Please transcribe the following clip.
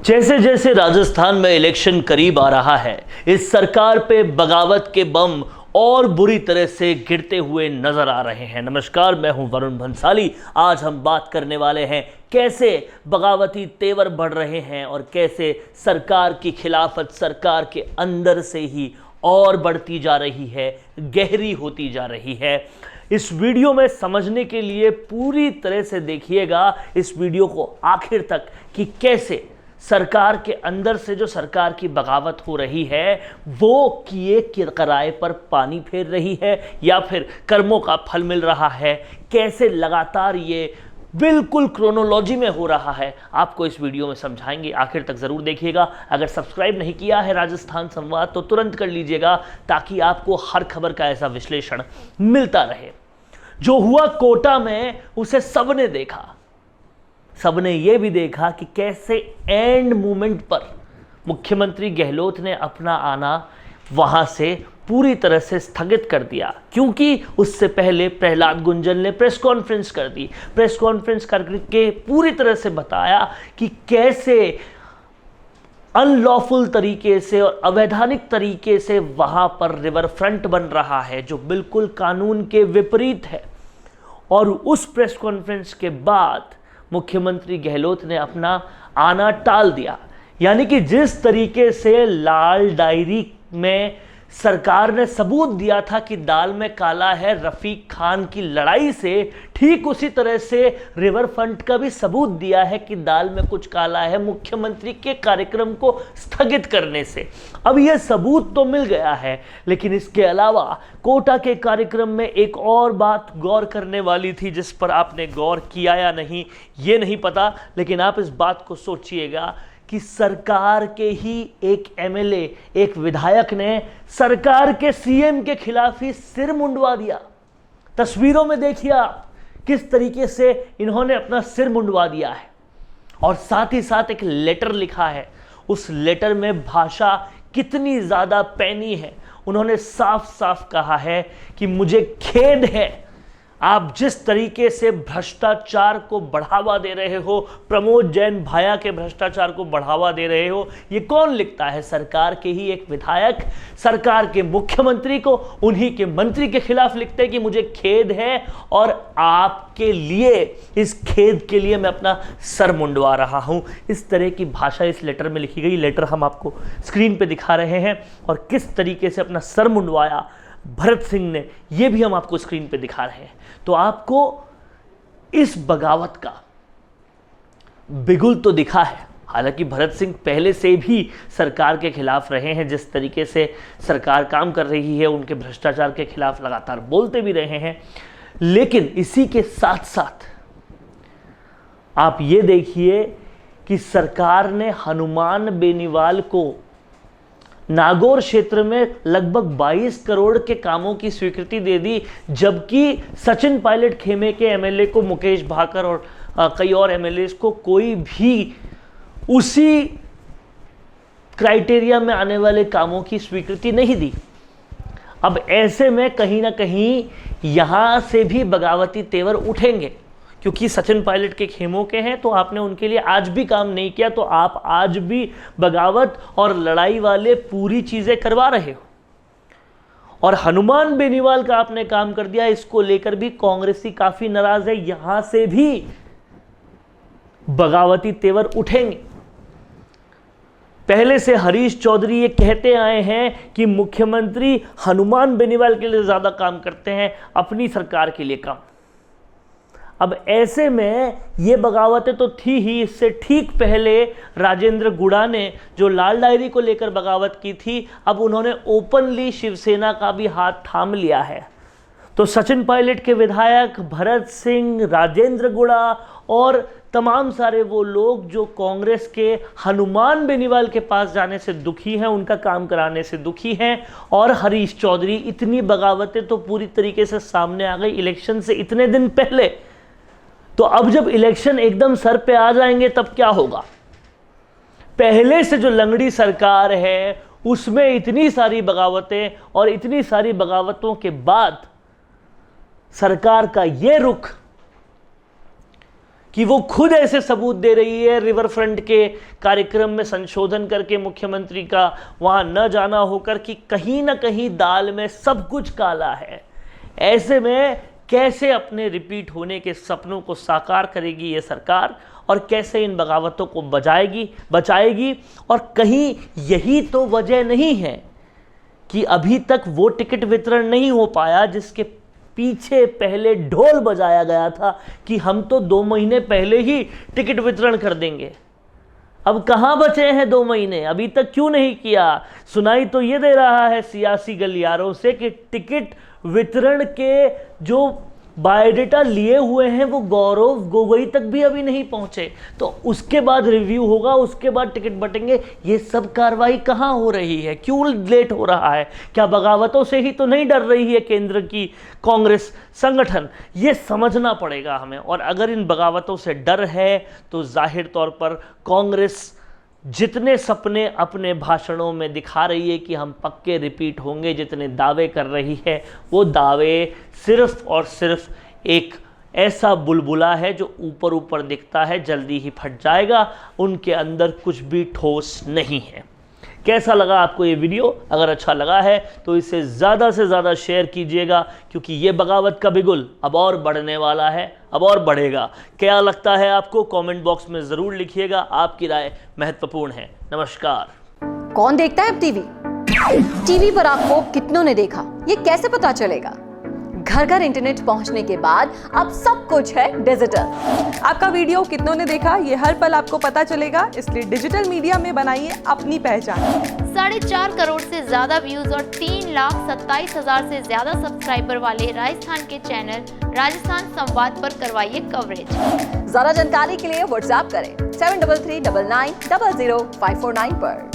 जैसे जैसे राजस्थान में इलेक्शन करीब आ रहा है, इस सरकार पे बगावत के बम और बुरी तरह से गिरते हुए नजर आ रहे हैं। नमस्कार, मैं हूं वरुण भंसाली। आज हम बात करने वाले हैं कैसे बगावती तेवर बढ़ रहे हैं और कैसे सरकार की खिलाफत सरकार के अंदर से ही और बढ़ती जा रही है, गहरी होती जा रही है। इस वीडियो में समझने के लिए पूरी तरह से देखिएगा इस वीडियो को आखिर तक कि कैसे सरकार के अंदर से जो सरकार की बगावत हो रही है वो किए किराए पर पानी फेर रही है या फिर कर्मों का फल मिल रहा है। कैसे लगातार ये बिल्कुल क्रोनोलॉजी में हो रहा है, आपको इस वीडियो में समझाएंगे। आखिर तक ज़रूर देखिएगा। अगर सब्सक्राइब नहीं किया है राजस्थान संवाद तो तुरंत कर लीजिएगा ताकि आपको हर खबर का ऐसा विश्लेषण मिलता रहे। जो हुआ कोटा में उसे सबने देखा। सबने ये भी देखा कि कैसे एंड मोमेंट पर मुख्यमंत्री गहलोत ने अपना आना वहां से पूरी तरह से स्थगित कर दिया, क्योंकि उससे पहले प्रहलाद गुंजन ने प्रेस कॉन्फ्रेंस कर दी। प्रेस कॉन्फ्रेंस करके पूरी तरह से बताया कि कैसे अनलॉफुल तरीके से और अवैधानिक तरीके से वहां पर रिवर फ्रंट बन रहा है, जो बिल्कुल कानून के विपरीत है। और उस प्रेस कॉन्फ्रेंस के बाद मुख्यमंत्री गहलोत ने अपना आना टाल दिया। यानी कि जिस तरीके से लाल डायरी में सरकार ने सबूत दिया था कि दाल में काला है रफीक खान की लड़ाई से, ठीक उसी तरह से रिवर फ्रंट का भी सबूत दिया है कि दाल में कुछ काला है मुख्यमंत्री के कार्यक्रम को स्थगित करने से। अब यह सबूत तो मिल गया है, लेकिन इसके अलावा कोटा के कार्यक्रम में एक और बात गौर करने वाली थी जिस पर आपने गौर किया या नहीं ये नहीं पता, लेकिन आप इस बात को सोचिएगा कि सरकार के ही एक एमएलए, एक विधायक ने सरकार के सीएम के खिलाफ ही सिर मुंडवा दिया। तस्वीरों में देखिए आप किस तरीके से इन्होंने अपना सिर मुंडवा दिया है और साथ ही साथ एक लेटर लिखा है। उस लेटर में भाषा कितनी ज्यादा पैनी है। उन्होंने साफ साफ कहा है कि मुझे खेद है, आप जिस तरीके से भ्रष्टाचार को बढ़ावा दे रहे हो, प्रमोद जैन भाया के भ्रष्टाचार को बढ़ावा दे रहे हो। ये कौन लिखता है? सरकार के ही एक विधायक सरकार के मुख्यमंत्री को उन्हीं के मंत्री के खिलाफ लिखते हैं कि मुझे खेद है और आपके लिए, इस खेद के लिए मैं अपना सर मुंडवा रहा हूं। इस तरह की भाषा इस लेटर में लिखी गई। लेटर हम आपको स्क्रीन पे दिखा रहे हैं और किस तरीके से अपना सर मुंडवाया भरत सिंह ने, यह भी हम आपको स्क्रीन पे दिखा रहे हैं। तो आपको इस बगावत का बिगुल तो दिखा है। हालांकि भरत सिंह पहले से भी सरकार के खिलाफ रहे हैं, जिस तरीके से सरकार काम कर रही है उनके भ्रष्टाचार के खिलाफ लगातार बोलते भी रहे हैं। लेकिन इसी के साथ साथ आप ये देखिए कि सरकार ने हनुमान बेनीवाल को नागौर क्षेत्र में लगभग 22 करोड़ के कामों की स्वीकृति दे दी, जबकि सचिन पायलट खेमे के एमएलए को मुकेश भाकर और कई और एमएलए को कोई भी उसी क्राइटेरिया में आने वाले कामों की स्वीकृति नहीं दी। अब ऐसे में कहीं ना कहीं यहां से भी बगावती तेवर उठेंगे, क्योंकि सचिन पायलट के खेमों के हैं तो आपने उनके लिए आज भी काम नहीं किया, तो आप आज भी बगावत और लड़ाई वाले पूरी चीजें करवा रहे हो। और हनुमान बेनीवाल का आपने काम कर दिया, इसको लेकर भी कांग्रेसी काफी नाराज है। यहां से भी बगावती तेवर उठेंगे। पहले से हरीश चौधरी ये कहते आए हैं कि मुख्यमंत्री हनुमान बेनीवाल के लिए ज्यादा काम करते हैं, अपनी सरकार के लिए कम। अब ऐसे में ये बगावतें तो थी ही, इससे ठीक पहले राजेंद्र गुड़ा ने जो लाल डायरी को लेकर बगावत की थी, अब उन्होंने ओपनली शिवसेना का भी हाथ थाम लिया है। तो सचिन पायलट के विधायक भरत सिंह, राजेंद्र गुड़ा और तमाम सारे वो लोग जो कांग्रेस के हनुमान बेनीवाल के पास जाने से दुखी हैं, उनका काम कराने से दुखी हैं। और हरीश चौधरी, इतनी बगावतें तो पूरी तरीके से सामने आ गई इलेक्शन से इतने दिन पहले। तो अब जब इलेक्शन एकदम सर पे आ जाएंगे तब क्या होगा? पहले से जो लंगड़ी सरकार है उसमें इतनी सारी बगावतें और इतनी सारी बगावतों के बाद सरकार का यह रुख कि वो खुद ऐसे सबूत दे रही है रिवर फ्रंट के कार्यक्रम में संशोधन करके मुख्यमंत्री का वहां न जाना होकर कि कहीं ना कहीं दाल में सब कुछ काला है। ऐसे में कैसे अपने रिपीट होने के सपनों को साकार करेगी ये सरकार और कैसे इन बगावतों को बचाएगी। और कहीं यही तो वजह नहीं है कि अभी तक वो टिकट वितरण नहीं हो पाया जिसके पीछे पहले ढोल बजाया गया था कि हम तो 2 महीने पहले ही टिकट वितरण कर देंगे। अब कहां बचे हैं 2 महीने, अभी तक क्यों नहीं किया? सुनाई तो ये दे रहा है सियासी गलियारों से कि टिकट वितरण के जो बायोडेटा लिए हुए हैं वो गौरव गोगोई तक भी अभी नहीं पहुंचे, तो उसके बाद रिव्यू होगा, उसके बाद टिकट बटेंगे। ये सब कार्रवाई कहां हो रही है, क्यों लेट हो रहा है? क्या बगावतों से ही तो नहीं डर रही है केंद्र की कांग्रेस संगठन? ये समझना पड़ेगा हमें। और अगर इन बगावतों से डर है तो जाहिर तौर पर कांग्रेस जितने सपने अपने भाषणों में दिखा रही है कि हम पक्के रिपीट होंगे, जितने दावे कर रही है, वो दावे सिर्फ और सिर्फ एक ऐसा बुलबुला है जो ऊपर ऊपर दिखता है, जल्दी ही फट जाएगा। उनके अंदर कुछ भी ठोस नहीं है। कैसा लगा आपको ये वीडियो? अगर अच्छा लगा है तो इसे ज़्यादा से ज़्यादा शेयर कीजिएगा, क्योंकि ये बगावत का बिगुल अब और बढ़ने वाला है, अब और बढ़ेगा। क्या लगता है आपको? कमेंट बॉक्स में ज़रूर लिखिएगा, आपकी राय महत्वपूर्ण है। नमस्कार। कौन देखता है अब टीवी पर आपको कितनों ने देखा, ये कैसे पता चलेगा? घर घर इंटरनेट पहुंचने के बाद अब सब कुछ है डिजिटल। आपका वीडियो कितनों ने देखा ये हर पल आपको पता चलेगा, इसलिए डिजिटल मीडिया में बनाइए अपनी पहचान। 4.5 करोड़ से ज्यादा व्यूज और 3,27,000 से ज्यादा सब्सक्राइबर वाले राजस्थान के चैनल राजस्थान संवाद पर करवाइए कवरेज। ज्यादा जानकारी के लिए व्हाट्सएप करें 7339900549 पर।